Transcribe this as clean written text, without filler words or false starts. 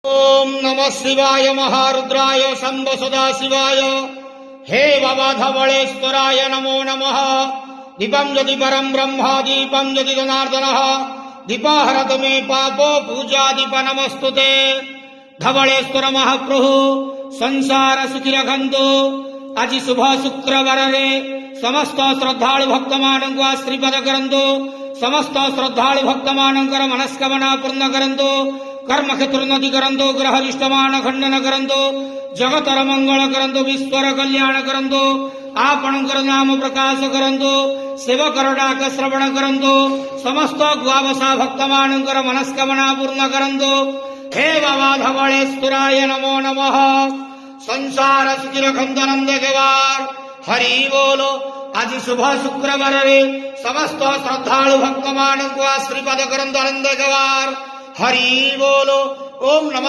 ओम नमः शिवाय महारुद्राय शंभ सदाशिवाय हे बाबा धवळेश्वराय नमो नमः। दीपं यदि परं ब्रह्म दीपं यदि जनार्दनः दीपाहरतु मे पापो पूजा दीप नमस्तुते। धवळेश्वर महाप्रभु संसार सुखी रखंतु। आज शुभ शुक्रवार रे समस्त श्रद्धालु भक्त मानक आशीर्वाद करंतु। समस्त श्रद्धालु भक्त मानकर मनस्कामना पूर्ण करंतु। कर्म क्षेत्र उन्नति करंतु। ग्रह इष्टमान खंडन करंतु। जगतर मंगल करंतु। विश्वर कल्याण करंतु। आपणकर नाम प्रकाश करंतु। सेवकर डाक श्रवण करंतु। समस्त द्वावसा भक्त मानकर मनस्कामना पूर्ण करंतु। हे बाबा धवळेश्वराय नमो नमः। संसार सुखी रखंतु नंद गवार हरि बोलो। आज शुभ शुक्रवार रे समस्त श्रद्धालु भक्त मानक आशीर्वाद करंतु नंद गवार हरि बोलो। ओम नमः।